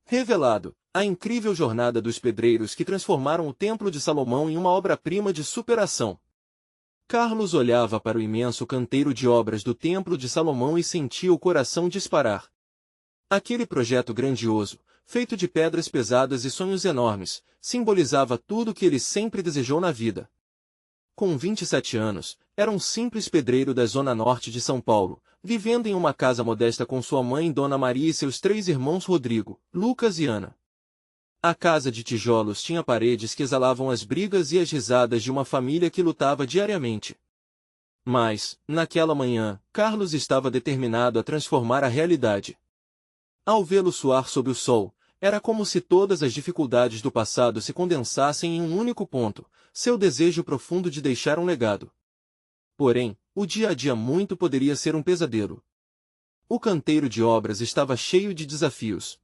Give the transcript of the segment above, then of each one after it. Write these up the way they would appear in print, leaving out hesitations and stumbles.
Revelado, a incrível jornada dos pedreiros que transformaram o Templo de Salomão em uma obra-prima de superação. Carlos olhava para o imenso canteiro de obras do Templo de Salomão e sentia o coração disparar. Aquele projeto grandioso, feito de pedras pesadas e sonhos enormes, simbolizava tudo o que ele sempre desejou na vida. Com 27 anos, era um simples pedreiro da zona norte de São Paulo, vivendo em uma casa modesta com sua mãe Dona Maria e seus 3 irmãos Rodrigo, Lucas e Ana. A casa de tijolos tinha paredes que exalavam as brigas e as risadas de uma família que lutava diariamente. Mas, naquela manhã, Carlos estava determinado a transformar a realidade. Ao vê-lo suar sob o sol, era como se todas as dificuldades do passado se condensassem em um único ponto, seu desejo profundo de deixar um legado. Porém, o dia a dia muito poderia ser um pesadelo. O canteiro de obras estava cheio de desafios.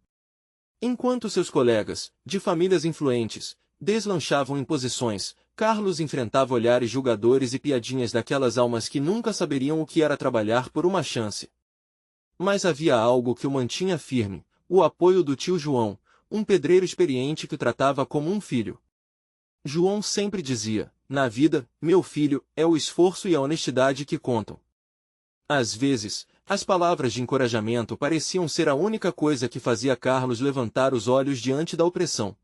Enquanto seus colegas, de famílias influentes, deslanchavam em posições, Carlos enfrentava olhares julgadores e piadinhas daquelas almas que nunca saberiam o que era trabalhar por uma chance. Mas havia algo que o mantinha firme, o apoio do tio João, um pedreiro experiente que o tratava como um filho. João sempre dizia, na vida, meu filho, é o esforço e a honestidade que contam. Às vezes, as palavras de encorajamento pareciam ser a única coisa que fazia Carlos levantar os olhos diante da opressão.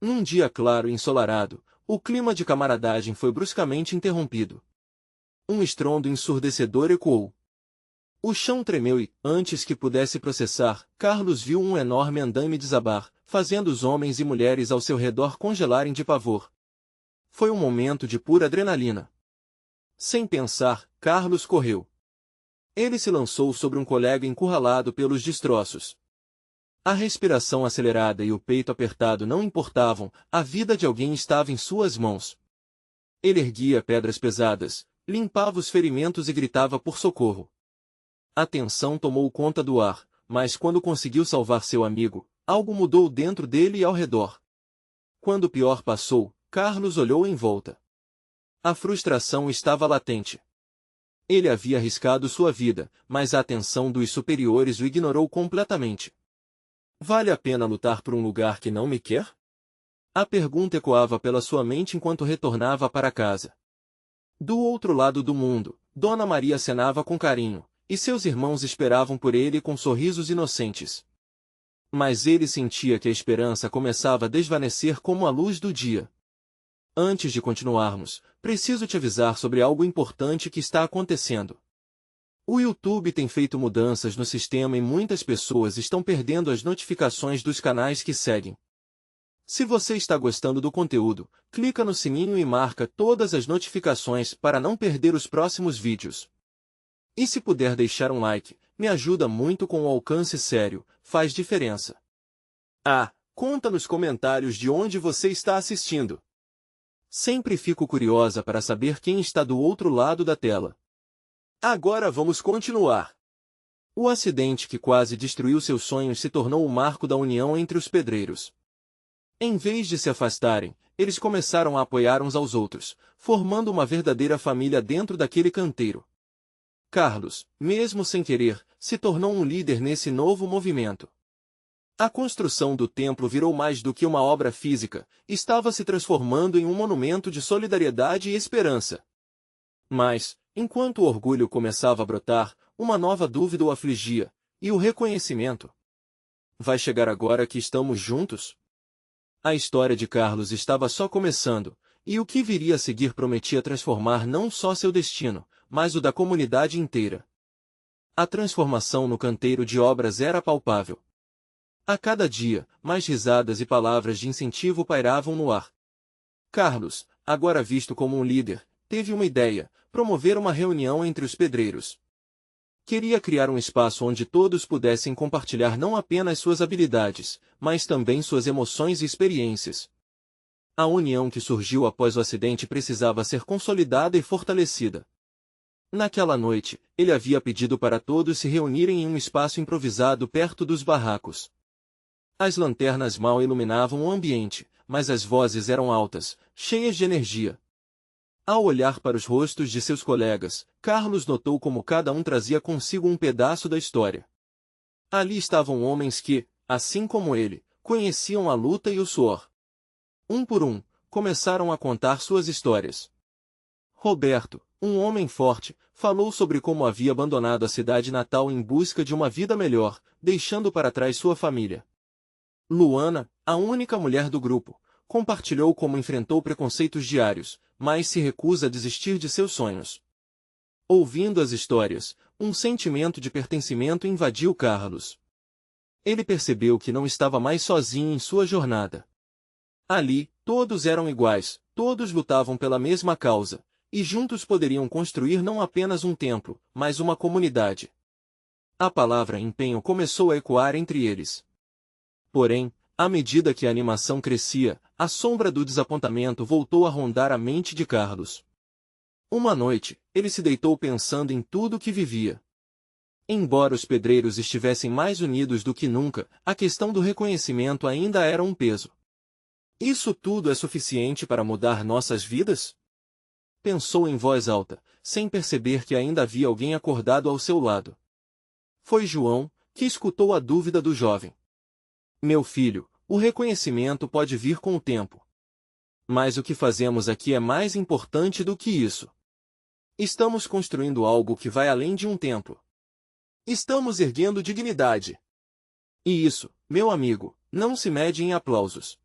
Num dia claro e ensolarado, o clima de camaradagem foi bruscamente interrompido. Um estrondo ensurdecedor ecoou. O chão tremeu e, antes que pudesse processar, Carlos viu um enorme andaime desabar, fazendo os homens e mulheres ao seu redor congelarem de pavor. Foi um momento de pura adrenalina. Sem pensar, Carlos correu. Ele se lançou sobre um colega encurralado pelos destroços. A respiração acelerada e o peito apertado não importavam, a vida de alguém estava em suas mãos. Ele erguia pedras pesadas, limpava os ferimentos e gritava por socorro. A tensão tomou conta do ar, mas quando conseguiu salvar seu amigo, algo mudou dentro dele e ao redor. Quando o pior passou, Carlos olhou em volta. A frustração estava latente. Ele havia arriscado sua vida, mas a atenção dos superiores o ignorou completamente. Vale a pena lutar por um lugar que não me quer? A pergunta ecoava pela sua mente enquanto retornava para casa. Do outro lado do mundo, Dona Maria acenava com carinho, e seus irmãos esperavam por ele com sorrisos inocentes. Mas ele sentia que a esperança começava a desvanecer como a luz do dia. Antes de continuarmos, preciso te avisar sobre algo importante que está acontecendo. O YouTube tem feito mudanças no sistema e muitas pessoas estão perdendo as notificações dos canais que seguem. Se você está gostando do conteúdo, clica no sininho e marca todas as notificações para não perder os próximos vídeos. E se puder deixar um like, me ajuda muito com o alcance sério, faz diferença. Conta nos comentários de onde você está assistindo. Sempre fico curiosa para saber quem está do outro lado da tela. Agora vamos continuar. O acidente que quase destruiu seus sonhos se tornou o marco da união entre os pedreiros. Em vez de se afastarem, eles começaram a apoiar uns aos outros, formando uma verdadeira família dentro daquele canteiro. Carlos, mesmo sem querer, se tornou um líder nesse novo movimento. A construção do templo virou mais do que uma obra física, estava se transformando em um monumento de solidariedade e esperança. Mas, enquanto o orgulho começava a brotar, uma nova dúvida o afligia, e o reconhecimento. Vai chegar agora que estamos juntos? A história de Carlos estava só começando, e o que viria a seguir prometia transformar não só seu destino, mas o da comunidade inteira. A transformação no canteiro de obras era palpável. A cada dia, mais risadas e palavras de incentivo pairavam no ar. Carlos, agora visto como um líder, teve uma ideia: promover uma reunião entre os pedreiros. Queria criar um espaço onde todos pudessem compartilhar não apenas suas habilidades, mas também suas emoções e experiências. A união que surgiu após o acidente precisava ser consolidada e fortalecida. Naquela noite, ele havia pedido para todos se reunirem em um espaço improvisado perto dos barracos. As lanternas mal iluminavam o ambiente, mas as vozes eram altas, cheias de energia. Ao olhar para os rostos de seus colegas, Carlos notou como cada um trazia consigo um pedaço da história. Ali estavam homens que, assim como ele, conheciam a luta e o suor. Um por um, começaram a contar suas histórias. Roberto, um homem forte, falou sobre como havia abandonado a cidade natal em busca de uma vida melhor, deixando para trás sua família. Luana, a única mulher do grupo, compartilhou como enfrentou preconceitos diários, mas se recusa a desistir de seus sonhos. Ouvindo as histórias, um sentimento de pertencimento invadiu Carlos. Ele percebeu que não estava mais sozinho em sua jornada. Ali, todos eram iguais, todos lutavam pela mesma causa, e juntos poderiam construir não apenas um templo, mas uma comunidade. A palavra empenho começou a ecoar entre eles. Porém, à medida que a animação crescia, a sombra do desapontamento voltou a rondar a mente de Carlos. Uma noite, ele se deitou pensando em tudo o que vivia. Embora os pedreiros estivessem mais unidos do que nunca, a questão do reconhecimento ainda era um peso. Isso tudo é suficiente para mudar nossas vidas? Pensou em voz alta, sem perceber que ainda havia alguém acordado ao seu lado. Foi João, que escutou a dúvida do jovem. Meu filho, o reconhecimento pode vir com o tempo. Mas o que fazemos aqui é mais importante do que isso. Estamos construindo algo que vai além de um templo. Estamos erguendo dignidade. E isso, meu amigo, não se mede em aplausos.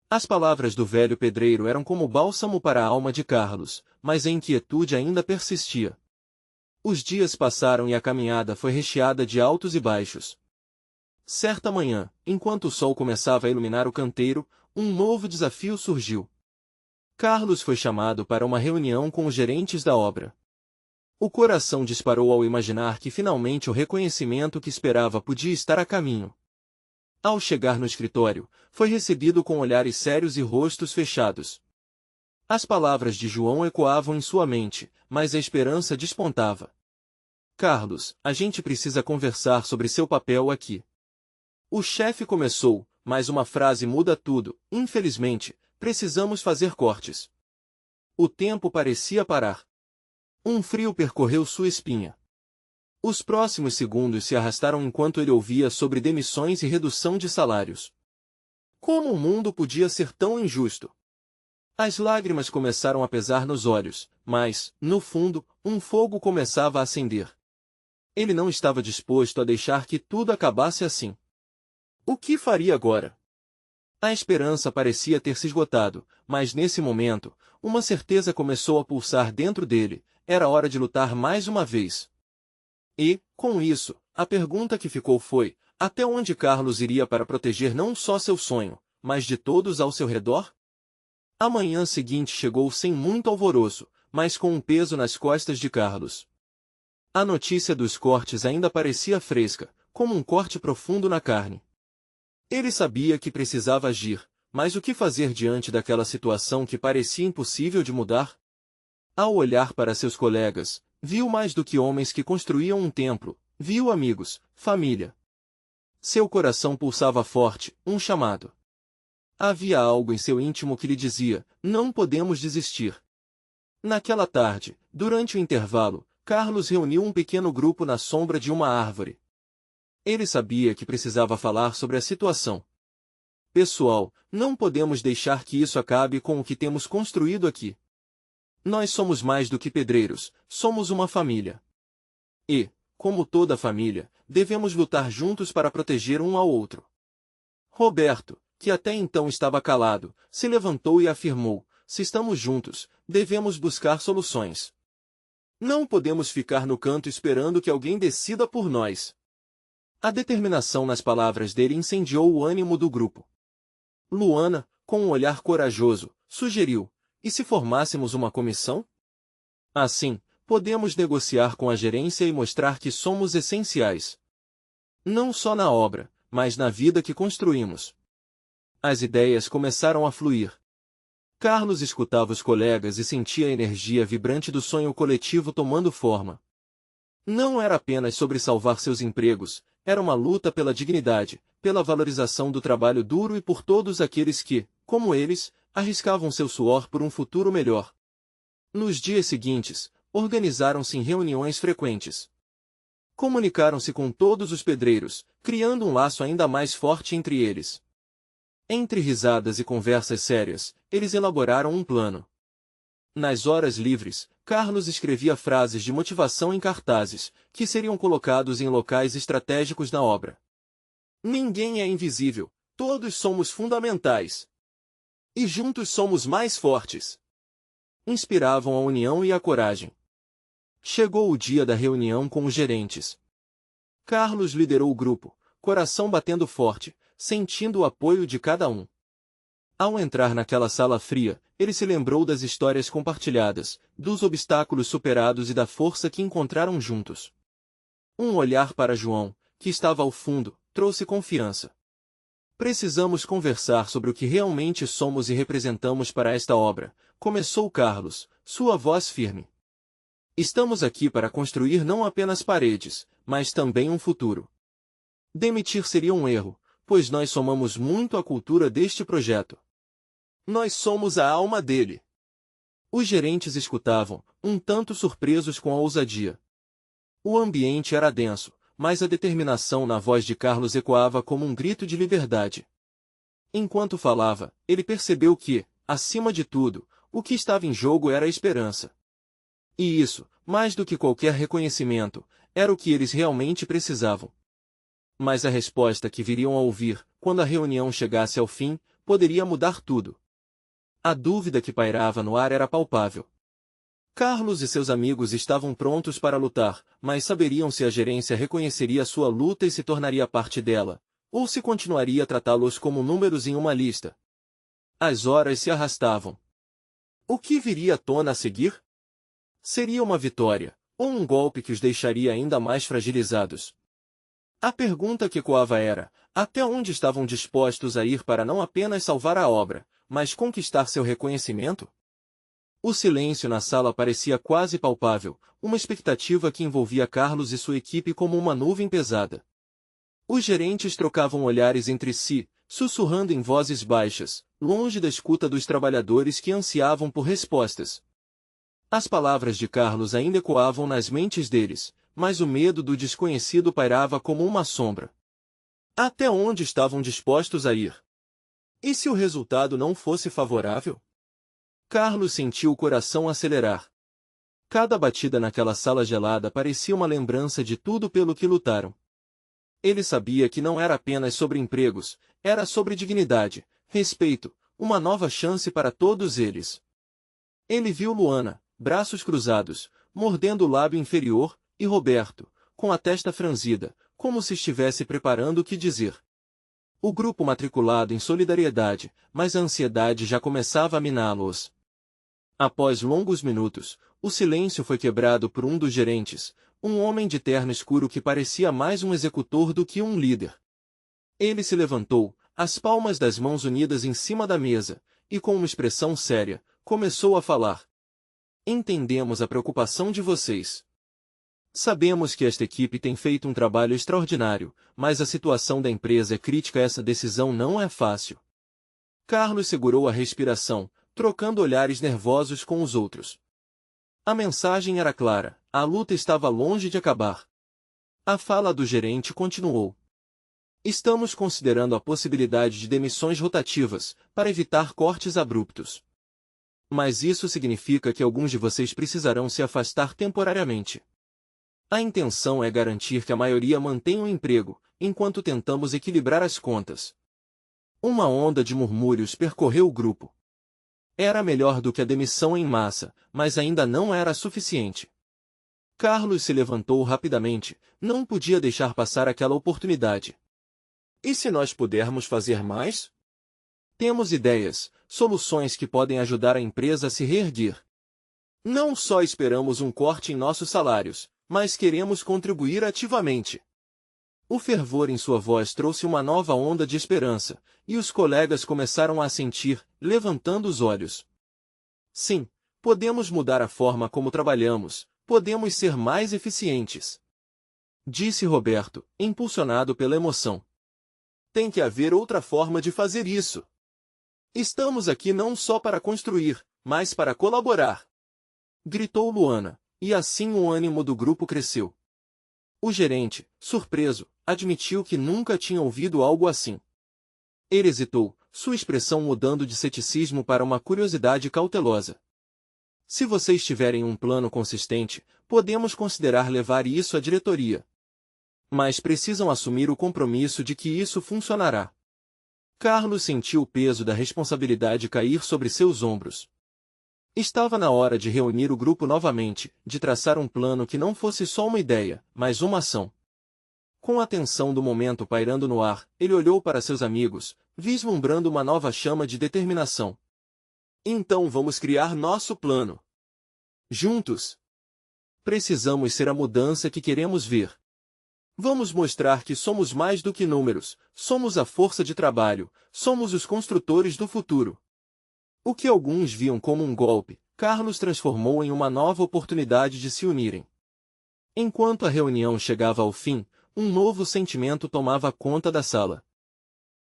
As palavras do velho pedreiro eram como bálsamo para a alma de Carlos, mas a inquietude ainda persistia. Os dias passaram e a caminhada foi recheada de altos e baixos. Certa manhã, enquanto o sol começava a iluminar o canteiro, um novo desafio surgiu. Carlos foi chamado para uma reunião com os gerentes da obra. O coração disparou ao imaginar que finalmente o reconhecimento que esperava podia estar a caminho. Ao chegar no escritório, foi recebido com olhares sérios e rostos fechados. As palavras de João ecoavam em sua mente, mas a esperança despontava. Carlos, a gente precisa conversar sobre seu papel aqui. O chefe começou, mas uma frase muda tudo. Infelizmente, precisamos fazer cortes. O tempo parecia parar. Um frio percorreu sua espinha. Os próximos segundos se arrastaram enquanto ele ouvia sobre demissões e redução de salários. Como o mundo podia ser tão injusto? As lágrimas começaram a pesar nos olhos, mas, no fundo, um fogo começava a acender. Ele não estava disposto a deixar que tudo acabasse assim. O que faria agora? A esperança parecia ter se esgotado, mas nesse momento, uma certeza começou a pulsar dentro dele: era hora de lutar mais uma vez. E, com isso, a pergunta que ficou foi: até onde Carlos iria para proteger não só seu sonho, mas de todos ao seu redor? A manhã seguinte chegou sem muito alvoroço, mas com um peso nas costas de Carlos. A notícia dos cortes ainda parecia fresca, como um corte profundo na carne. Ele sabia que precisava agir, mas o que fazer diante daquela situação que parecia impossível de mudar? Ao olhar para seus colegas, viu mais do que homens que construíam um templo, viu amigos, família. Seu coração pulsava forte, um chamado. Havia algo em seu íntimo que lhe dizia: não podemos desistir. Naquela tarde, durante o intervalo, Carlos reuniu um pequeno grupo na sombra de uma árvore. Ele sabia que precisava falar sobre a situação. Pessoal, não podemos deixar que isso acabe com o que temos construído aqui. Nós somos mais do que pedreiros, somos uma família. E, como toda família, devemos lutar juntos para proteger um ao outro. Roberto, que até então estava calado, se levantou e afirmou: se estamos juntos, devemos buscar soluções. Não podemos ficar no canto esperando que alguém decida por nós. A determinação nas palavras dele incendiou o ânimo do grupo. Luana, com um olhar corajoso, sugeriu: e se formássemos uma comissão? Assim, podemos negociar com a gerência e mostrar que somos essenciais. Não só na obra, mas na vida que construímos. As ideias começaram a fluir. Carlos escutava os colegas e sentia a energia vibrante do sonho coletivo tomando forma. Não era apenas sobre salvar seus empregos, era uma luta pela dignidade, pela valorização do trabalho duro e por todos aqueles que, como eles, arriscavam seu suor por um futuro melhor. Nos dias seguintes, organizaram-se em reuniões frequentes. Comunicaram-se com todos os pedreiros, criando um laço ainda mais forte entre eles. Entre risadas e conversas sérias, eles elaboraram um plano. Nas horas livres, Carlos escrevia frases de motivação em cartazes, que seriam colocados em locais estratégicos da obra. Ninguém é invisível, todos somos fundamentais. E juntos somos mais fortes. Inspiravam a união e a coragem. Chegou o dia da reunião com os gerentes. Carlos liderou o grupo, coração batendo forte, sentindo o apoio de cada um. Ao entrar naquela sala fria, ele se lembrou das histórias compartilhadas, dos obstáculos superados e da força que encontraram juntos. Um olhar para João, que estava ao fundo, trouxe confiança. Precisamos conversar sobre o que realmente somos e representamos para esta obra, começou Carlos, sua voz firme. Estamos aqui para construir não apenas paredes, mas também um futuro. Demitir seria um erro, pois nós somamos muito à cultura deste projeto. Nós somos a alma dele. Os gerentes escutavam, um tanto surpresos com a ousadia. O ambiente era denso, mas a determinação na voz de Carlos ecoava como um grito de liberdade. Enquanto falava, ele percebeu que, acima de tudo, o que estava em jogo era a esperança. E isso, mais do que qualquer reconhecimento, era o que eles realmente precisavam. Mas a resposta que viriam a ouvir, quando a reunião chegasse ao fim, poderia mudar tudo. A dúvida que pairava no ar era palpável. Carlos e seus amigos estavam prontos para lutar, mas saberiam se a gerência reconheceria sua luta e se tornaria parte dela, ou se continuaria a tratá-los como números em uma lista. As horas se arrastavam. O que viria à tona a seguir? Seria uma vitória, ou um golpe que os deixaria ainda mais fragilizados? A pergunta que ecoava era, até onde estavam dispostos a ir para não apenas salvar a obra, mas conquistar seu reconhecimento? O silêncio na sala parecia quase palpável, uma expectativa que envolvia Carlos e sua equipe como uma nuvem pesada. Os gerentes trocavam olhares entre si, sussurrando em vozes baixas, longe da escuta dos trabalhadores que ansiavam por respostas. As palavras de Carlos ainda ecoavam nas mentes deles, mas o medo do desconhecido pairava como uma sombra. Até onde estavam dispostos a ir? E se o resultado não fosse favorável? Carlos sentiu o coração acelerar. Cada batida naquela sala gelada parecia uma lembrança de tudo pelo que lutaram. Ele sabia que não era apenas sobre empregos, era sobre dignidade, respeito, uma nova chance para todos eles. Ele viu Luana, braços cruzados, mordendo o lábio inferior, e Roberto, com a testa franzida, como se estivesse preparando o que dizer. O grupo matriculado em solidariedade, mas a ansiedade já começava a miná-los. Após longos minutos, o silêncio foi quebrado por um dos gerentes, um homem de terno escuro que parecia mais um executor do que um líder. Ele se levantou, as palmas das mãos unidas em cima da mesa, e com uma expressão séria, começou a falar. Entendemos a preocupação de vocês. Sabemos que esta equipe tem feito um trabalho extraordinário, mas a situação da empresa é crítica e essa decisão não é fácil. Carlos segurou a respiração, trocando olhares nervosos com os outros. A mensagem era clara, a luta estava longe de acabar. A fala do gerente continuou. Estamos considerando a possibilidade de demissões rotativas, para evitar cortes abruptos. Mas isso significa que alguns de vocês precisarão se afastar temporariamente. A intenção é garantir que a maioria mantenha o emprego, enquanto tentamos equilibrar as contas. Uma onda de murmúrios percorreu o grupo. Era melhor do que a demissão em massa, mas ainda não era suficiente. Carlos se levantou rapidamente, não podia deixar passar aquela oportunidade. E se nós pudermos fazer mais? Temos ideias, soluções que podem ajudar a empresa a se reerguer. Não só esperamos um corte em nossos salários, mas queremos contribuir ativamente. O fervor em sua voz trouxe uma nova onda de esperança, e os colegas começaram a assentir, levantando os olhos. Sim, podemos mudar a forma como trabalhamos, podemos ser mais eficientes. Disse Roberto, impulsionado pela emoção. Tem que haver outra forma de fazer isso. Estamos aqui não só para construir, mas para colaborar. Gritou Luana, e assim o ânimo do grupo cresceu. O gerente, surpreso, admitiu que nunca tinha ouvido algo assim. Ele hesitou, sua expressão mudando de ceticismo para uma curiosidade cautelosa. Se vocês tiverem um plano consistente, podemos considerar levar isso à diretoria. Mas precisam assumir o compromisso de que isso funcionará. Carlos sentiu o peso da responsabilidade cair sobre seus ombros. Estava na hora de reunir o grupo novamente, de traçar um plano que não fosse só uma ideia, mas uma ação. Com a tensão do momento pairando no ar, ele olhou para seus amigos, vislumbrando uma nova chama de determinação. Então vamos criar nosso plano. Juntos. Precisamos ser a mudança que queremos ver. Vamos mostrar que somos mais do que números, somos a força de trabalho, somos os construtores do futuro. O que alguns viam como um golpe, Carlos transformou em uma nova oportunidade de se unirem. Enquanto a reunião chegava ao fim, um novo sentimento tomava conta da sala.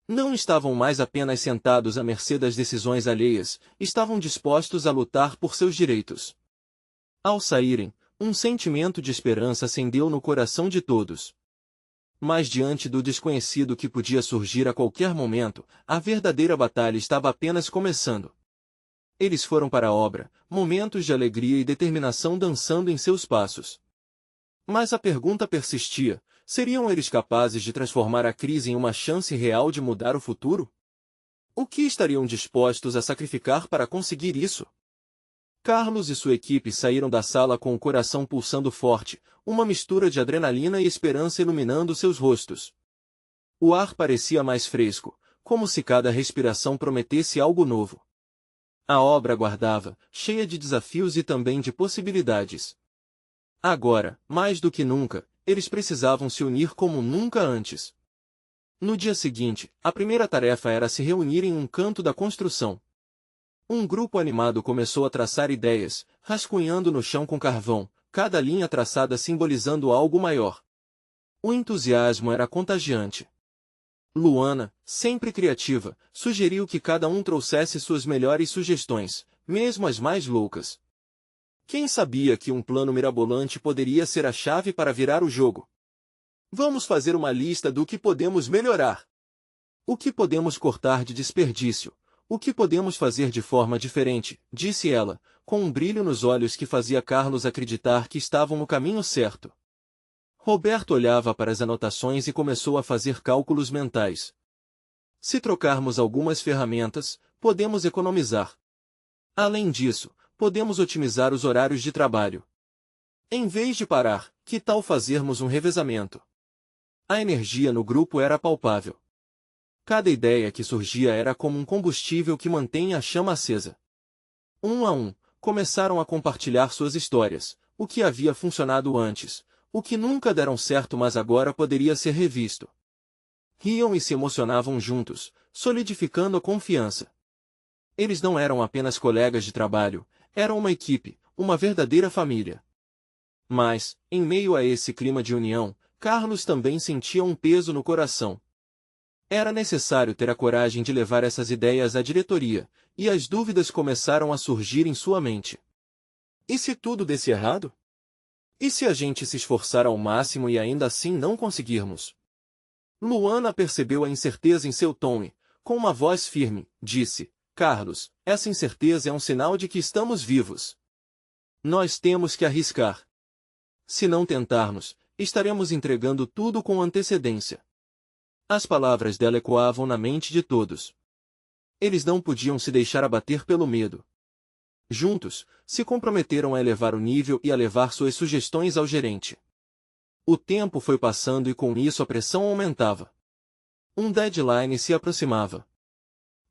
Não estavam mais apenas sentados à mercê das decisões alheias, estavam dispostos a lutar por seus direitos. Ao saírem, um sentimento de esperança acendeu no coração de todos. Mas diante do desconhecido que podia surgir a qualquer momento, a verdadeira batalha estava apenas começando. Eles foram para a obra, momentos de alegria e determinação dançando em seus passos. Mas a pergunta persistia: seriam eles capazes de transformar a crise em uma chance real de mudar o futuro? O que estariam dispostos a sacrificar para conseguir isso? Carlos e sua equipe saíram da sala com o coração pulsando forte, uma mistura de adrenalina e esperança iluminando seus rostos. O ar parecia mais fresco, como se cada respiração prometesse algo novo. A obra aguardava, cheia de desafios e também de possibilidades. Agora, mais do que nunca, eles precisavam se unir como nunca antes. No dia seguinte, a primeira tarefa era se reunir em um canto da construção. Um grupo animado começou a traçar ideias, rascunhando no chão com carvão, cada linha traçada simbolizando algo maior. O entusiasmo era contagiante. Luana, sempre criativa, sugeriu que cada um trouxesse suas melhores sugestões, mesmo as mais loucas. Quem sabia que um plano mirabolante poderia ser a chave para virar o jogo? Vamos fazer uma lista do que podemos melhorar. O que podemos cortar de desperdício? O que podemos fazer de forma diferente? Disse ela, com um brilho nos olhos que fazia Carlos acreditar que estavam no caminho certo. Roberto olhava para as anotações e começou a fazer cálculos mentais. Se trocarmos algumas ferramentas, podemos economizar. Além disso, podemos otimizar os horários de trabalho. Em vez de parar, que tal fazermos um revezamento? A energia no grupo era palpável. Cada ideia que surgia era como um combustível que mantém a chama acesa. Um a um, começaram a compartilhar suas histórias, o que havia funcionado antes, o que nunca deram certo mas agora poderia ser revisto. Riam e se emocionavam juntos, solidificando a confiança. Eles não eram apenas colegas de trabalho, eram uma equipe, uma verdadeira família. Mas, em meio a esse clima de união, Carlos também sentia um peso no coração. Era necessário ter a coragem de levar essas ideias à diretoria, e as dúvidas começaram a surgir em sua mente. E se tudo desse errado? E se a gente se esforçar ao máximo e ainda assim não conseguirmos? Luana percebeu a incerteza em seu tom e, com uma voz firme, disse: Carlos, essa incerteza é um sinal de que estamos vivos. Nós temos que arriscar. Se não tentarmos, estaremos entregando tudo com antecedência. As palavras dela ecoavam na mente de todos. Eles não podiam se deixar abater pelo medo. Juntos, se comprometeram a elevar o nível e a levar suas sugestões ao gerente. O tempo foi passando e com isso a pressão aumentava. Um deadline se aproximava.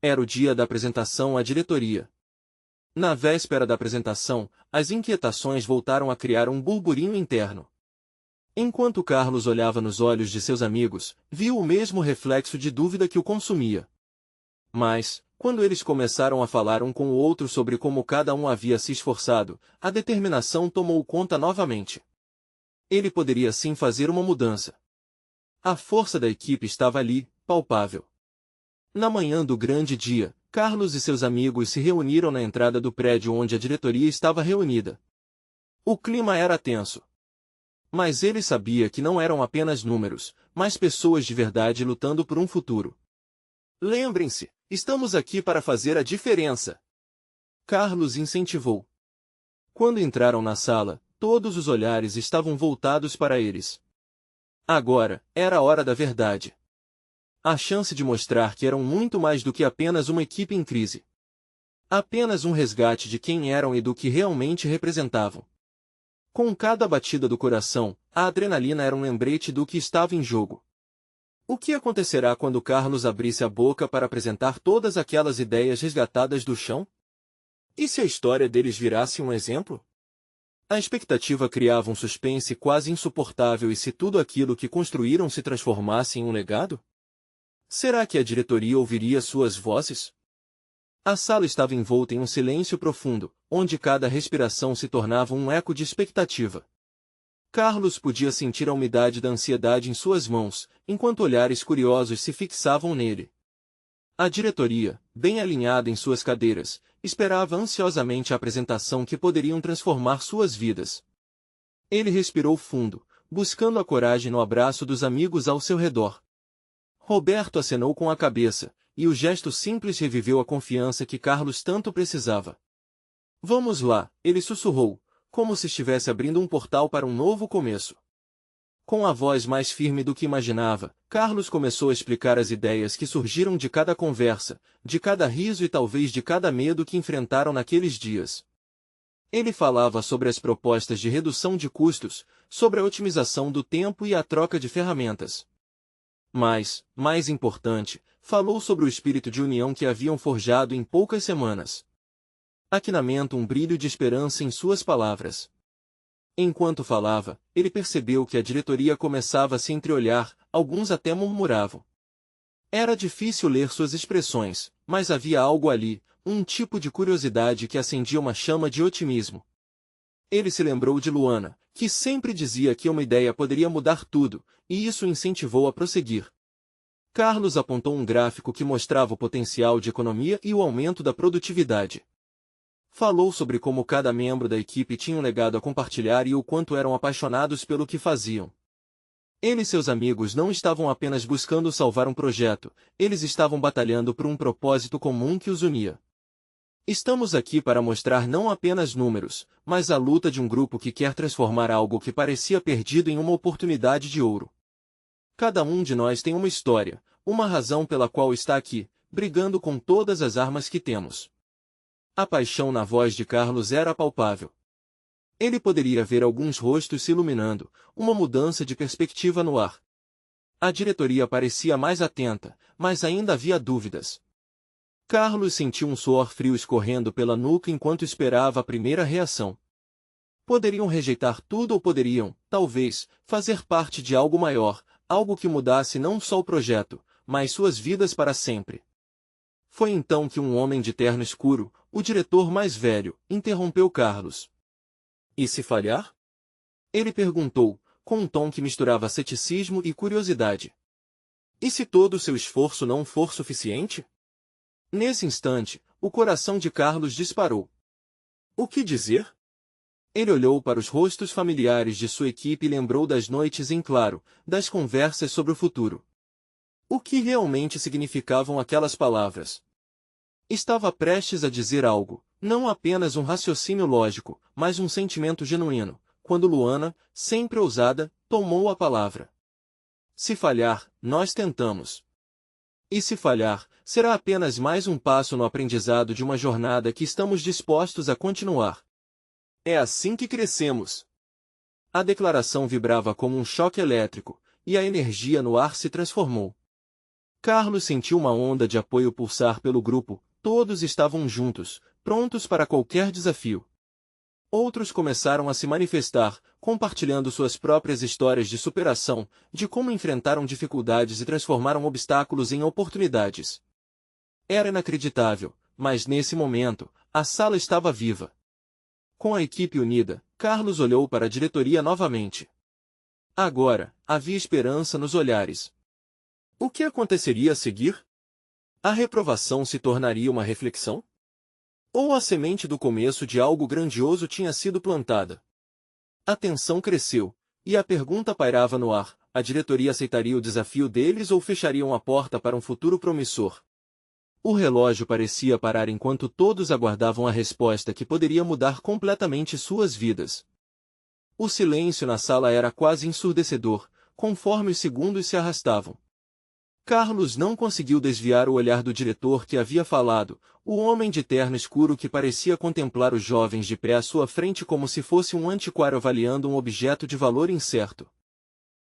Era o dia da apresentação à diretoria. Na véspera da apresentação, as inquietações voltaram a criar um burburinho interno. Enquanto Carlos olhava nos olhos de seus amigos, viu o mesmo reflexo de dúvida que o consumia. Mas, quando eles começaram a falar um com o outro sobre como cada um havia se esforçado, a determinação tomou conta novamente. Ele poderia sim fazer uma mudança. A força da equipe estava ali, palpável. Na manhã do grande dia, Carlos e seus amigos se reuniram na entrada do prédio onde a diretoria estava reunida. O clima era tenso. Mas ele sabia que não eram apenas números, mas pessoas de verdade lutando por um futuro. Lembrem-se, estamos aqui para fazer a diferença. Carlos incentivou. Quando entraram na sala, todos os olhares estavam voltados para eles. Agora, era a hora da verdade. A chance de mostrar que eram muito mais do que apenas uma equipe em crise. Apenas um resgate de quem eram e do que realmente representavam. Com cada batida do coração, a adrenalina era um lembrete do que estava em jogo. O que acontecerá quando Carlos abrisse a boca para apresentar todas aquelas ideias resgatadas do chão? E se a história deles virasse um exemplo? A expectativa criava um suspense quase insuportável. E se tudo aquilo que construíram se transformasse em um legado? Será que a diretoria ouviria suas vozes? A sala estava envolta em um silêncio profundo, onde cada respiração se tornava um eco de expectativa. Carlos podia sentir a umidade da ansiedade em suas mãos, enquanto olhares curiosos se fixavam nele. A diretoria, bem alinhada em suas cadeiras, esperava ansiosamente a apresentação que poderiam transformar suas vidas. Ele respirou fundo, buscando a coragem no abraço dos amigos ao seu redor. Roberto acenou com a cabeça, e o gesto simples reviveu a confiança que Carlos tanto precisava. Vamos lá, ele sussurrou, como se estivesse abrindo um portal para um novo começo. Com a voz mais firme do que imaginava, Carlos começou a explicar as ideias que surgiram de cada conversa, de cada riso e talvez de cada medo que enfrentaram naqueles dias. Ele falava sobre as propostas de redução de custos, sobre a otimização do tempo e a troca de ferramentas. Mas, mais importante, falou sobre o espírito de união que haviam forjado em poucas semanas. Aquinamento um brilho de esperança em suas palavras. Enquanto falava, ele percebeu que a diretoria começava a se entreolhar, alguns até murmuravam. Era difícil ler suas expressões, mas havia algo ali, um tipo de curiosidade que acendia uma chama de otimismo. Ele se lembrou de Luana, que sempre dizia que uma ideia poderia mudar tudo, e isso o incentivou a prosseguir. Carlos apontou um gráfico que mostrava o potencial de economia e o aumento da produtividade. Falou sobre como cada membro da equipe tinha um legado a compartilhar e o quanto eram apaixonados pelo que faziam. Ele e seus amigos não estavam apenas buscando salvar um projeto, eles estavam batalhando por um propósito comum que os unia. Estamos aqui para mostrar não apenas números, mas a luta de um grupo que quer transformar algo que parecia perdido em uma oportunidade de ouro. Cada um de nós tem uma história, uma razão pela qual está aqui, brigando com todas as armas que temos. A paixão na voz de Carlos era palpável. Ele poderia ver alguns rostos se iluminando, uma mudança de perspectiva no ar. A diretoria parecia mais atenta, mas ainda havia dúvidas. Carlos sentiu um suor frio escorrendo pela nuca enquanto esperava a primeira reação. Poderiam rejeitar tudo ou poderiam, talvez, fazer parte de algo maior, algo que mudasse não só o projeto, mas suas vidas para sempre. Foi então que um homem de terno escuro, o diretor mais velho, interrompeu Carlos. E se falhar? Ele perguntou, com um tom que misturava ceticismo e curiosidade. E se todo o seu esforço não for suficiente? Nesse instante, o coração de Carlos disparou. O que dizer? Ele olhou para os rostos familiares de sua equipe e lembrou das noites em claro, das conversas sobre o futuro. O que realmente significavam aquelas palavras? Estava prestes a dizer algo, não apenas um raciocínio lógico, mas um sentimento genuíno, quando Luana, sempre ousada, tomou a palavra. Se falhar, nós tentamos. E se falhar, será apenas mais um passo no aprendizado de uma jornada que estamos dispostos a continuar. É assim que crescemos. A declaração vibrava como um choque elétrico, e a energia no ar se transformou. Carlos sentiu uma onda de apoio pulsar pelo grupo, todos estavam juntos, prontos para qualquer desafio. Outros começaram a se manifestar, compartilhando suas próprias histórias de superação, de como enfrentaram dificuldades e transformaram obstáculos em oportunidades. Era inacreditável, mas nesse momento, a sala estava viva. Com a equipe unida, Carlos olhou para a diretoria novamente. Agora, havia esperança nos olhares. O que aconteceria a seguir? A reprovação se tornaria uma reflexão? Ou a semente do começo de algo grandioso tinha sido plantada? A tensão cresceu, e a pergunta pairava no ar: a diretoria aceitaria o desafio deles ou fechariam a porta para um futuro promissor? O relógio parecia parar enquanto todos aguardavam a resposta que poderia mudar completamente suas vidas. O silêncio na sala era quase ensurdecedor, conforme os segundos se arrastavam. Carlos não conseguiu desviar o olhar do diretor que havia falado, o homem de terno escuro que parecia contemplar os jovens de pé à sua frente como se fosse um antiquário avaliando um objeto de valor incerto.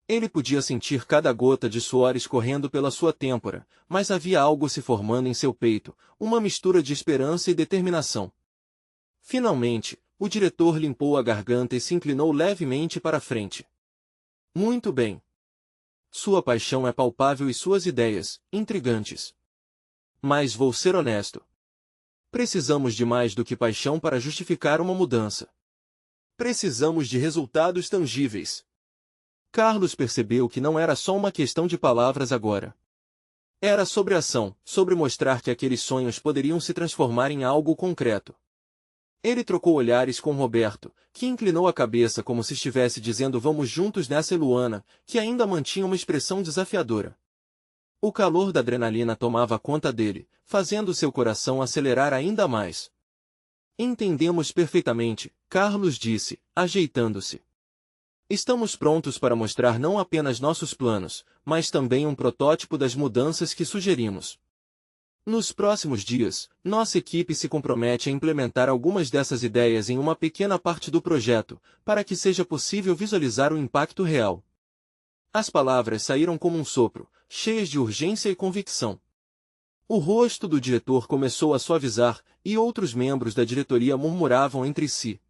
Ele podia sentir cada gota de suor escorrendo pela sua têmpora, mas havia algo se formando em seu peito, uma mistura de esperança e determinação. Finalmente, o diretor limpou a garganta e se inclinou levemente para a frente. Muito bem. Sua paixão é palpável e suas ideias, intrigantes. Mas vou ser honesto. Precisamos de mais do que paixão para justificar uma mudança. Precisamos de resultados tangíveis. Carlos percebeu que não era só uma questão de palavras agora. Era sobre ação, sobre mostrar que aqueles sonhos poderiam se transformar em algo concreto. Ele trocou olhares com Roberto, que inclinou a cabeça como se estivesse dizendo vamos juntos nessa, e Luana, que ainda mantinha uma expressão desafiadora. O calor da adrenalina tomava conta dele, fazendo seu coração acelerar ainda mais. Entendemos perfeitamente, Carlos disse, ajeitando-se. Estamos prontos para mostrar não apenas nossos planos, mas também um protótipo das mudanças que sugerimos. Nos próximos dias, nossa equipe se compromete a implementar algumas dessas ideias em uma pequena parte do projeto, para que seja possível visualizar o impacto real. As palavras saíram como um sopro, cheias de urgência e convicção. O rosto do diretor começou a suavizar, e outros membros da diretoria murmuravam entre si.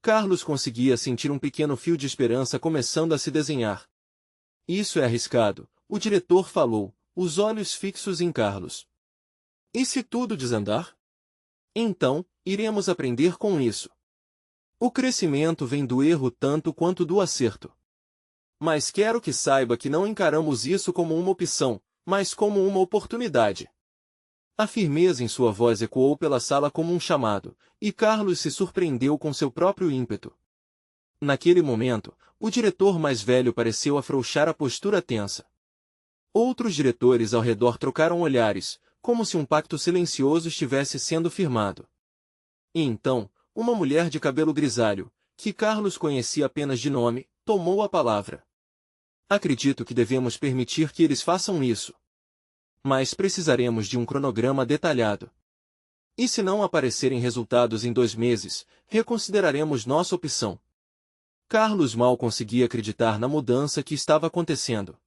Carlos conseguia sentir um pequeno fio de esperança começando a se desenhar. Isso é arriscado, o diretor falou, os olhos fixos em Carlos. E se tudo desandar? Então, iremos aprender com isso. O crescimento vem do erro tanto quanto do acerto. Mas quero que saiba que não encaramos isso como uma opção, mas como uma oportunidade. A firmeza em sua voz ecoou pela sala como um chamado, e Carlos se surpreendeu com seu próprio ímpeto. Naquele momento, o diretor mais velho pareceu afrouxar a postura tensa. Outros diretores ao redor trocaram olhares, como se um pacto silencioso estivesse sendo firmado. E então, uma mulher de cabelo grisalho, que Carlos conhecia apenas de nome, tomou a palavra. Acredito que devemos permitir que eles façam isso. Mas precisaremos de um cronograma detalhado. E se não aparecerem resultados em 2 meses, reconsideraremos nossa opção. Carlos mal conseguia acreditar na mudança que estava acontecendo.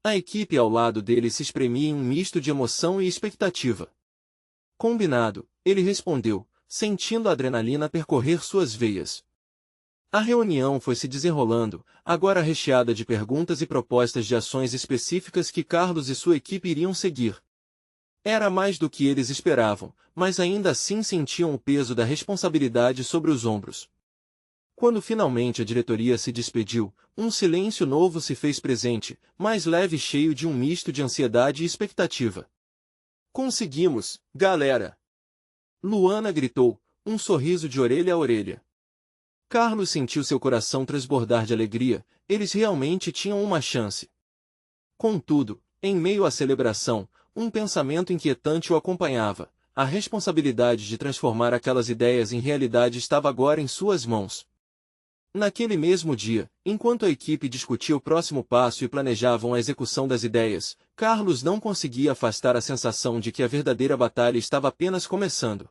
A equipe ao lado dele se espremia em um misto de emoção e expectativa. Combinado, ele respondeu, sentindo a adrenalina percorrer suas veias. A reunião foi se desenrolando, agora recheada de perguntas e propostas de ações específicas que Carlos e sua equipe iriam seguir. Era mais do que eles esperavam, mas ainda assim sentiam o peso da responsabilidade sobre os ombros. Quando finalmente a diretoria se despediu, um silêncio novo se fez presente, mais leve e cheio de um misto de ansiedade e expectativa. Conseguimos, galera! Luana gritou, um sorriso de orelha a orelha. Carlos sentiu seu coração transbordar de alegria, eles realmente tinham uma chance. Contudo, em meio à celebração, um pensamento inquietante o acompanhava. A responsabilidade de transformar aquelas ideias em realidade estava agora em suas mãos. Naquele mesmo dia, enquanto a equipe discutia o próximo passo e planejavam a execução das ideias, Carlos não conseguia afastar a sensação de que a verdadeira batalha estava apenas começando.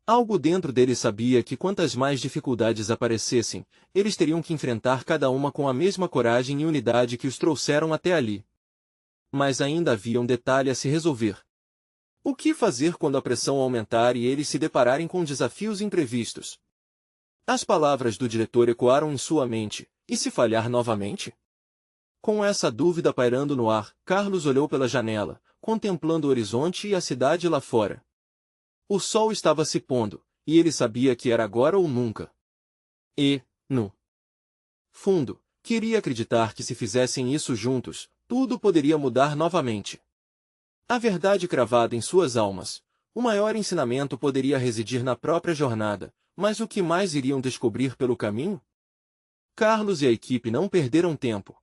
Algo dentro dele sabia que quantas mais dificuldades aparecessem, eles teriam que enfrentar cada uma com a mesma coragem e unidade que os trouxeram até ali. Mas ainda havia um detalhe a se resolver. O que fazer quando a pressão aumentar e eles se depararem com desafios imprevistos? As palavras do diretor ecoaram em sua mente, e se falhar novamente? Com essa dúvida pairando no ar, Carlos olhou pela janela, contemplando o horizonte e a cidade lá fora. O sol estava se pondo, e ele sabia que era agora ou nunca. E, no fundo, queria acreditar que se fizessem isso juntos, tudo poderia mudar novamente. A verdade cravada em suas almas, o maior ensinamento poderia residir na própria jornada, mas o que mais iriam descobrir pelo caminho? Carlos e a equipe não perderam tempo.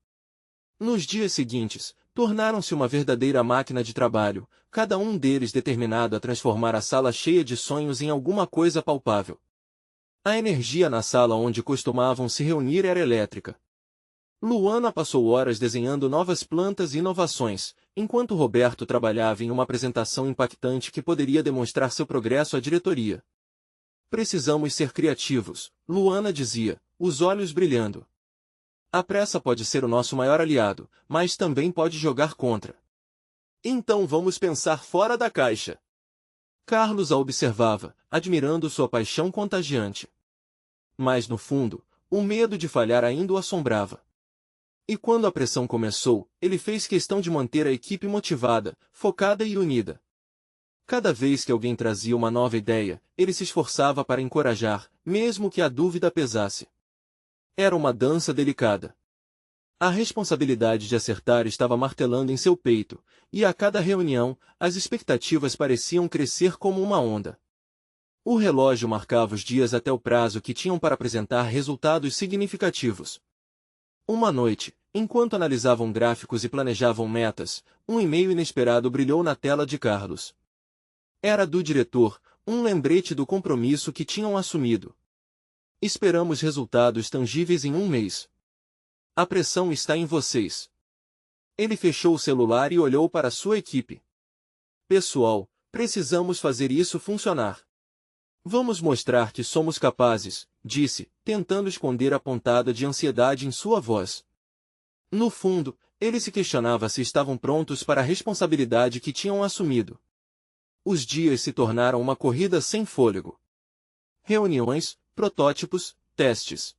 Nos dias seguintes, tornaram-se uma verdadeira máquina de trabalho, cada um deles determinado a transformar a sala cheia de sonhos em alguma coisa palpável. A energia na sala onde costumavam se reunir era elétrica. Luana passou horas desenhando novas plantas e inovações, enquanto Roberto trabalhava em uma apresentação impactante que poderia demonstrar seu progresso à diretoria. Precisamos ser criativos, Luana dizia, os olhos brilhando. A pressa pode ser o nosso maior aliado, mas também pode jogar contra. Então vamos pensar fora da caixa. Carlos a observava, admirando sua paixão contagiante. Mas no fundo, o medo de falhar ainda o assombrava. E quando a pressão começou, ele fez questão de manter a equipe motivada, focada e unida. Cada vez que alguém trazia uma nova ideia, ele se esforçava para encorajar, mesmo que a dúvida pesasse. Era uma dança delicada. A responsabilidade de acertar estava martelando em seu peito, e a cada reunião, as expectativas pareciam crescer como uma onda. O relógio marcava os dias até o prazo que tinham para apresentar resultados significativos. Uma noite, enquanto analisavam gráficos e planejavam metas, um e-mail inesperado brilhou na tela de Carlos. Era do diretor, um lembrete do compromisso que tinham assumido. Esperamos resultados tangíveis em um mês. A pressão está em vocês. Ele fechou o celular e olhou para sua equipe. Pessoal, precisamos fazer isso funcionar. Vamos mostrar que somos capazes, disse, tentando esconder a pontada de ansiedade em sua voz. No fundo, ele se questionava se estavam prontos para a responsabilidade que tinham assumido. Os dias se tornaram uma corrida sem fôlego. Reuniões, protótipos, testes.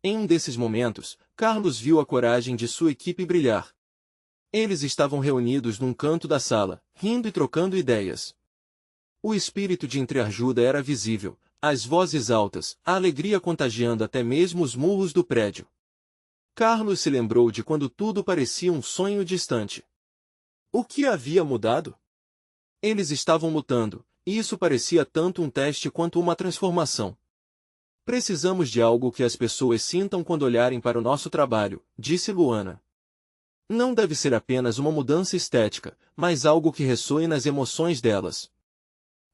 Em um desses momentos, Carlos viu a coragem de sua equipe brilhar. Eles estavam reunidos num canto da sala, rindo e trocando ideias. O espírito de entreajuda era visível, as vozes altas, a alegria contagiando até mesmo os murros do prédio. Carlos se lembrou de quando tudo parecia um sonho distante. O que havia mudado? Eles estavam lutando, e isso parecia tanto um teste quanto uma transformação. Precisamos de algo que as pessoas sintam quando olharem para o nosso trabalho, disse Luana. Não deve ser apenas uma mudança estética, mas algo que ressoe nas emoções delas.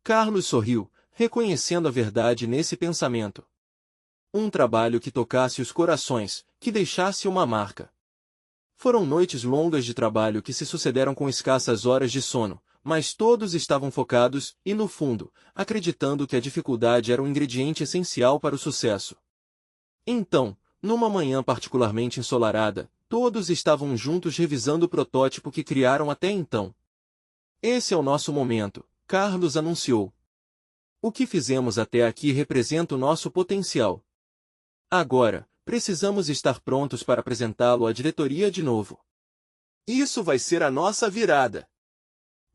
Carlos sorriu, reconhecendo a verdade nesse pensamento. Um trabalho que tocasse os corações, que deixasse uma marca. Foram noites longas de trabalho que se sucederam com escassas horas de sono, mas todos estavam focados e, no fundo, acreditando que a dificuldade era um ingrediente essencial para o sucesso. Então, numa manhã particularmente ensolarada, todos estavam juntos revisando o protótipo que criaram até então. Esse é o nosso momento, Carlos anunciou. O que fizemos até aqui representa o nosso potencial. Agora, precisamos estar prontos para apresentá-lo à diretoria de novo. Isso vai ser a nossa virada.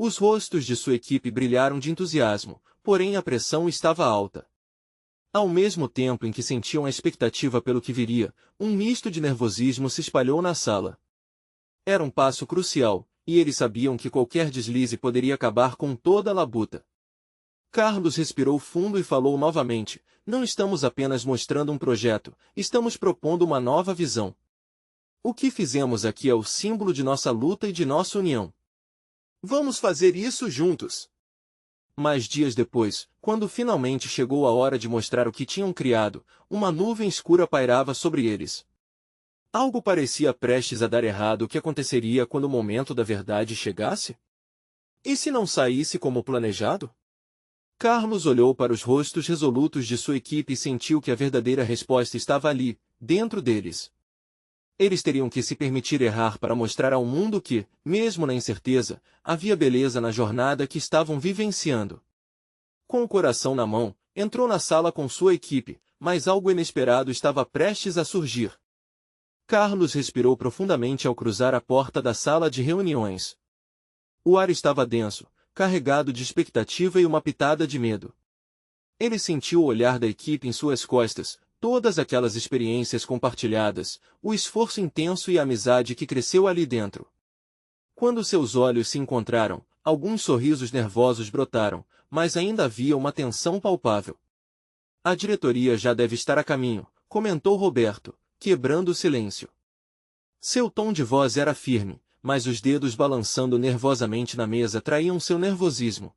Os rostos de sua equipe brilharam de entusiasmo, porém a pressão estava alta. Ao mesmo tempo em que sentiam a expectativa pelo que viria, um misto de nervosismo se espalhou na sala. Era um passo crucial, e eles sabiam que qualquer deslize poderia acabar com toda a labuta. Carlos respirou fundo e falou novamente, não estamos apenas mostrando um projeto, estamos propondo uma nova visão. O que fizemos aqui é o símbolo de nossa luta e de nossa união. Vamos fazer isso juntos. Mas dias depois, quando finalmente chegou a hora de mostrar o que tinham criado, uma nuvem escura pairava sobre eles. Algo parecia prestes a dar errado. O que aconteceria quando o momento da verdade chegasse? E se não saísse como planejado? Carlos olhou para os rostos resolutos de sua equipe e sentiu que a verdadeira resposta estava ali, dentro deles. Eles teriam que se permitir errar para mostrar ao mundo que, mesmo na incerteza, havia beleza na jornada que estavam vivenciando. Com o coração na mão, entrou na sala com sua equipe, mas algo inesperado estava prestes a surgir. Carlos respirou profundamente ao cruzar a porta da sala de reuniões. O ar estava denso, carregado de expectativa e uma pitada de medo. Ele sentiu o olhar da equipe em suas costas, todas aquelas experiências compartilhadas, o esforço intenso e a amizade que cresceu ali dentro. Quando seus olhos se encontraram, alguns sorrisos nervosos brotaram, mas ainda havia uma tensão palpável. A diretoria já deve estar a caminho, comentou Roberto, quebrando o silêncio. Seu tom de voz era firme, mas os dedos balançando nervosamente na mesa traíam seu nervosismo.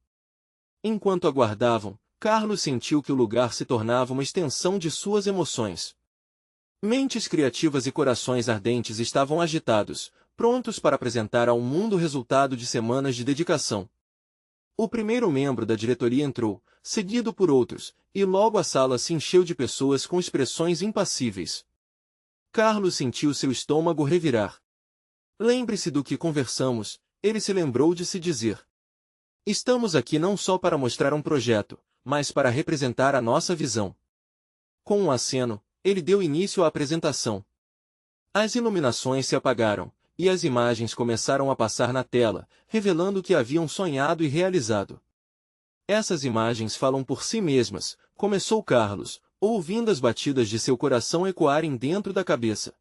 Enquanto aguardavam, Carlos sentiu que o lugar se tornava uma extensão de suas emoções. Mentes criativas e corações ardentes estavam agitados, prontos para apresentar ao mundo o resultado de semanas de dedicação. O primeiro membro da diretoria entrou, seguido por outros, e logo a sala se encheu de pessoas com expressões impassíveis. Carlos sentiu seu estômago revirar. Lembre-se do que conversamos, ele se lembrou de se dizer. Estamos aqui não só para mostrar um projeto, mas para representar a nossa visão. Com um aceno, ele deu início à apresentação. As iluminações se apagaram, e as imagens começaram a passar na tela, revelando o que haviam sonhado e realizado. Essas imagens falam por si mesmas, começou Carlos, ouvindo as batidas de seu coração ecoarem dentro da cabeça.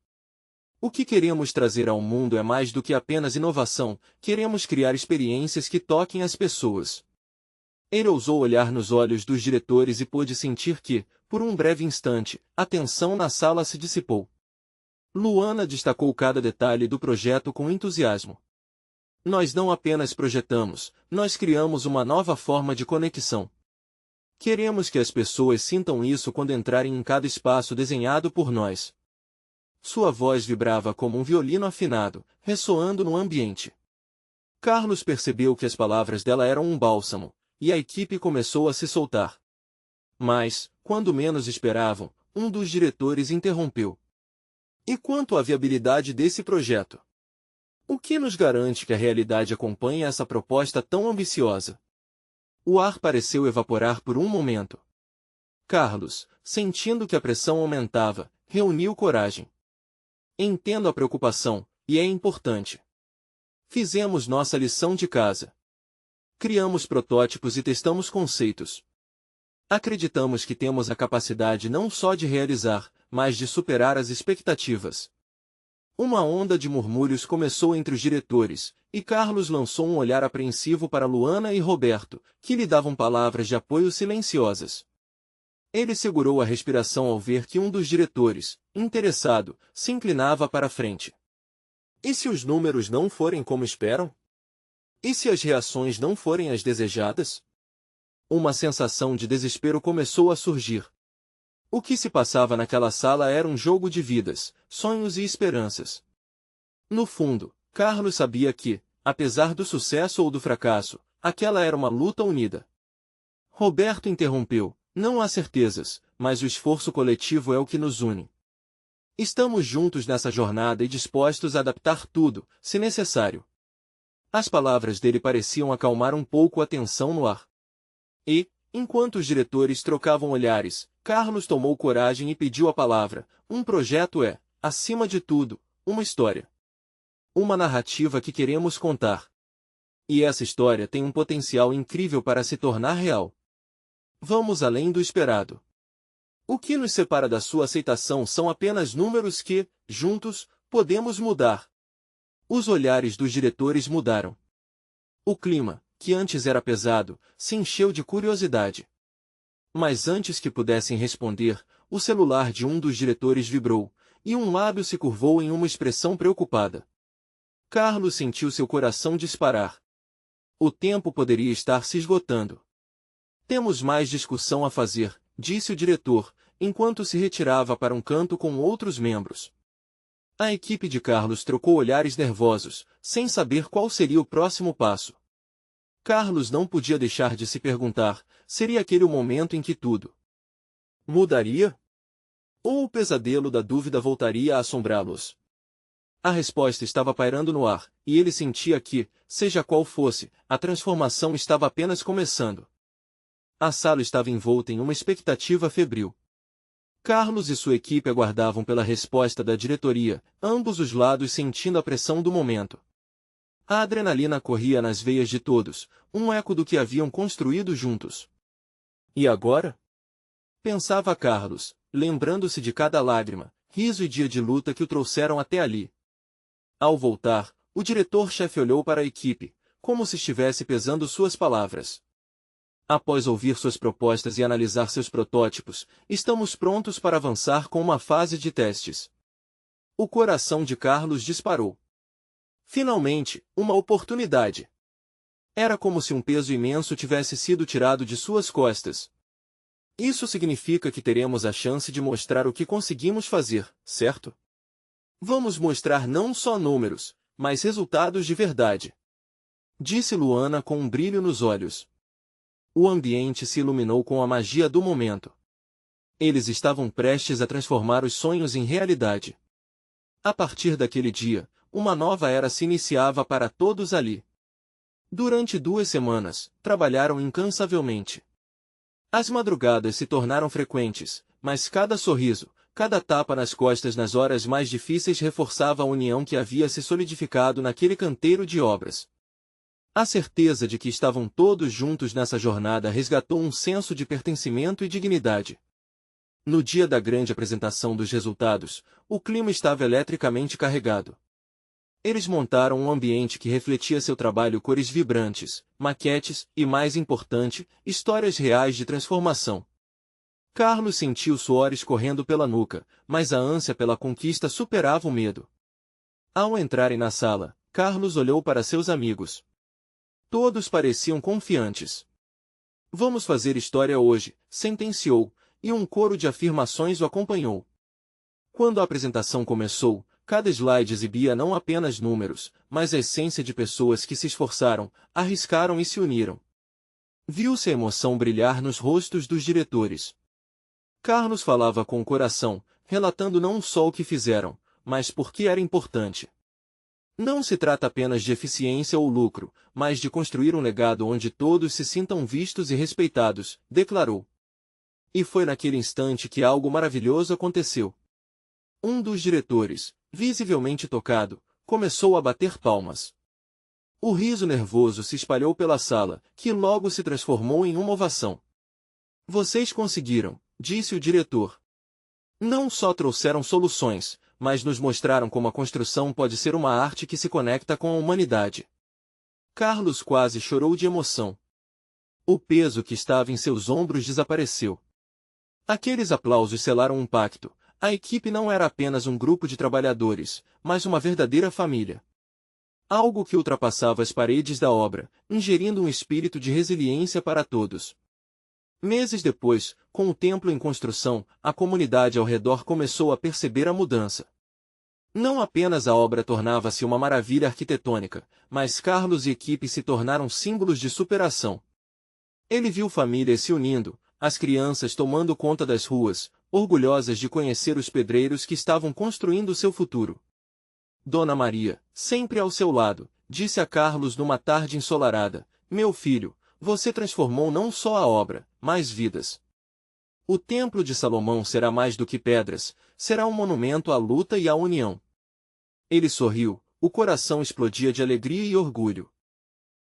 O que queremos trazer ao mundo é mais do que apenas inovação, queremos criar experiências que toquem as pessoas. Ele ousou olhar nos olhos dos diretores e pôde sentir que, por um breve instante, a tensão na sala se dissipou. Luana destacou cada detalhe do projeto com entusiasmo. Nós não apenas projetamos, nós criamos uma nova forma de conexão. Queremos que as pessoas sintam isso quando entrarem em cada espaço desenhado por nós. Sua voz vibrava como um violino afinado, ressoando no ambiente. Carlos percebeu que as palavras dela eram um bálsamo, e a equipe começou a se soltar. Mas, quando menos esperavam, um dos diretores interrompeu. E quanto à viabilidade desse projeto? O que nos garante que a realidade acompanhe essa proposta tão ambiciosa? O ar pareceu evaporar por um momento. Carlos, sentindo que a pressão aumentava, reuniu coragem. Entendo a preocupação, e é importante. Fizemos nossa lição de casa. Criamos protótipos e testamos conceitos. Acreditamos que temos a capacidade não só de realizar, mas de superar as expectativas. Uma onda de murmúrios começou entre os diretores, e Carlos lançou um olhar apreensivo para Luana e Roberto, que lhe davam palavras de apoio silenciosas. Ele segurou a respiração ao ver que um dos diretores, interessado, se inclinava para a frente. E se os números não forem como esperam? E se as reações não forem as desejadas? Uma sensação de desespero começou a surgir. O que se passava naquela sala era um jogo de vidas, sonhos e esperanças. No fundo, Carlos sabia que, apesar do sucesso ou do fracasso, aquela era uma luta unida. Roberto interrompeu. Não há certezas, mas o esforço coletivo é o que nos une. Estamos juntos nessa jornada e dispostos a adaptar tudo, se necessário. As palavras dele pareciam acalmar um pouco a tensão no ar. E, enquanto os diretores trocavam olhares, Carlos tomou coragem e pediu a palavra. Um projeto é, acima de tudo, uma história. Uma narrativa que queremos contar. E essa história tem um potencial incrível para se tornar real. Vamos além do esperado. O que nos separa da sua aceitação são apenas números que, juntos, podemos mudar. Os olhares dos diretores mudaram. O clima, que antes era pesado, se encheu de curiosidade. Mas antes que pudessem responder, o celular de um dos diretores vibrou, e um lábio se curvou em uma expressão preocupada. Carlos sentiu seu coração disparar. O tempo poderia estar se esgotando. Temos mais discussão a fazer, disse o diretor, enquanto se retirava para um canto com outros membros. A equipe de Carlos trocou olhares nervosos, sem saber qual seria o próximo passo. Carlos não podia deixar de se perguntar, seria aquele o momento em que tudo mudaria? Ou o pesadelo da dúvida voltaria a assombrá-los? A resposta estava pairando no ar, e ele sentia que, seja qual fosse, a transformação estava apenas começando. A sala estava envolta em uma expectativa febril. Carlos e sua equipe aguardavam pela resposta da diretoria, ambos os lados sentindo a pressão do momento. A adrenalina corria nas veias de todos, um eco do que haviam construído juntos. E agora? Pensava Carlos, lembrando-se de cada lágrima, riso e dia de luta que o trouxeram até ali. Ao voltar, o diretor-chefe olhou para a equipe, como se estivesse pesando suas palavras. Após ouvir suas propostas e analisar seus protótipos, estamos prontos para avançar com uma fase de testes. O coração de Carlos disparou. Finalmente, uma oportunidade. Era como se um peso imenso tivesse sido tirado de suas costas. Isso significa que teremos a chance de mostrar o que conseguimos fazer, certo? Vamos mostrar não só números, mas resultados de verdade. Disse Luana com um brilho nos olhos. O ambiente se iluminou com a magia do momento. Eles estavam prestes a transformar os sonhos em realidade. A partir daquele dia, uma nova era se iniciava para todos ali. Durante 2 semanas, trabalharam incansavelmente. As madrugadas se tornaram frequentes, mas cada sorriso, cada tapa nas costas nas horas mais difíceis reforçava a união que havia se solidificado naquele canteiro de obras. A certeza de que estavam todos juntos nessa jornada resgatou um senso de pertencimento e dignidade. No dia da grande apresentação dos resultados, o clima estava eletricamente carregado. Eles montaram um ambiente que refletia seu trabalho, cores vibrantes, maquetes e, mais importante, histórias reais de transformação. Carlos sentiu suor escorrendo pela nuca, mas a ânsia pela conquista superava o medo. Ao entrarem na sala, Carlos olhou para seus amigos. Todos pareciam confiantes. Vamos fazer história hoje, sentenciou, e um coro de afirmações o acompanhou. Quando a apresentação começou, cada slide exibia não apenas números, mas a essência de pessoas que se esforçaram, arriscaram e se uniram. Viu-se a emoção brilhar nos rostos dos diretores. Carlos falava com o coração, relatando não só o que fizeram, mas por que era importante. Não se trata apenas de eficiência ou lucro, mas de construir um legado onde todos se sintam vistos e respeitados, declarou. E foi naquele instante que algo maravilhoso aconteceu. Um dos diretores, visivelmente tocado, começou a bater palmas. O riso nervoso se espalhou pela sala, que logo se transformou em uma ovação. Vocês conseguiram, disse o diretor. Não só trouxeram soluções, mas nos mostraram como a construção pode ser uma arte que se conecta com a humanidade. Carlos quase chorou de emoção. O peso que estava em seus ombros desapareceu. Aqueles aplausos selaram um pacto. A equipe não era apenas um grupo de trabalhadores, mas uma verdadeira família. Algo que ultrapassava as paredes da obra, ingerindo um espírito de resiliência para todos. Meses depois, com o templo em construção, a comunidade ao redor começou a perceber a mudança. Não apenas a obra tornava-se uma maravilha arquitetônica, mas Carlos e equipe se tornaram símbolos de superação. Ele viu famílias se unindo, as crianças tomando conta das ruas, orgulhosas de conhecer os pedreiros que estavam construindo seu futuro. Dona Maria, sempre ao seu lado, disse a Carlos numa tarde ensolarada, meu filho, você transformou não só a obra, mas vidas. O Templo de Salomão será mais do que pedras, será um monumento à luta e à união. Ele sorriu, o coração explodia de alegria e orgulho.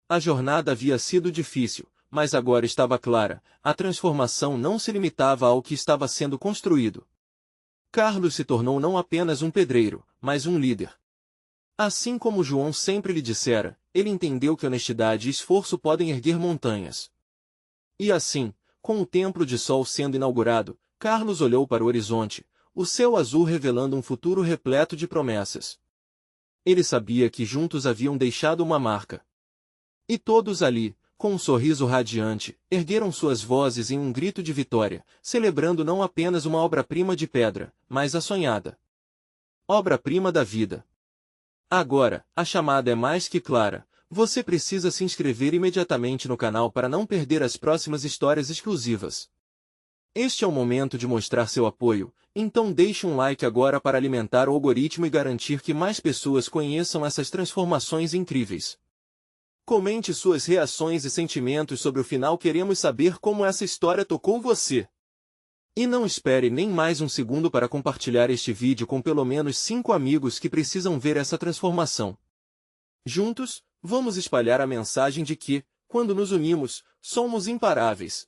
A jornada havia sido difícil, mas agora estava clara, a transformação não se limitava ao que estava sendo construído. Carlos se tornou não apenas um pedreiro, mas um líder. Assim como João sempre lhe dissera, ele entendeu que honestidade e esforço podem erguer montanhas. E assim, com o Templo de Sol sendo inaugurado, Carlos olhou para o horizonte, o céu azul revelando um futuro repleto de promessas. Ele sabia que juntos haviam deixado uma marca. E todos ali, com um sorriso radiante, ergueram suas vozes em um grito de vitória, celebrando não apenas uma obra-prima de pedra, mas a sonhada obra-prima da vida. Agora, a chamada é mais que clara. Você precisa se inscrever imediatamente no canal para não perder as próximas histórias exclusivas. Este é o momento de mostrar seu apoio, então deixe um like agora para alimentar o algoritmo e garantir que mais pessoas conheçam essas transformações incríveis. Comente suas reações e sentimentos sobre o final, queremos saber como essa história tocou você. E não espere nem mais um segundo para compartilhar este vídeo com pelo menos 5 amigos que precisam ver essa transformação. Juntos, vamos espalhar a mensagem de que, quando nos unimos, somos imparáveis.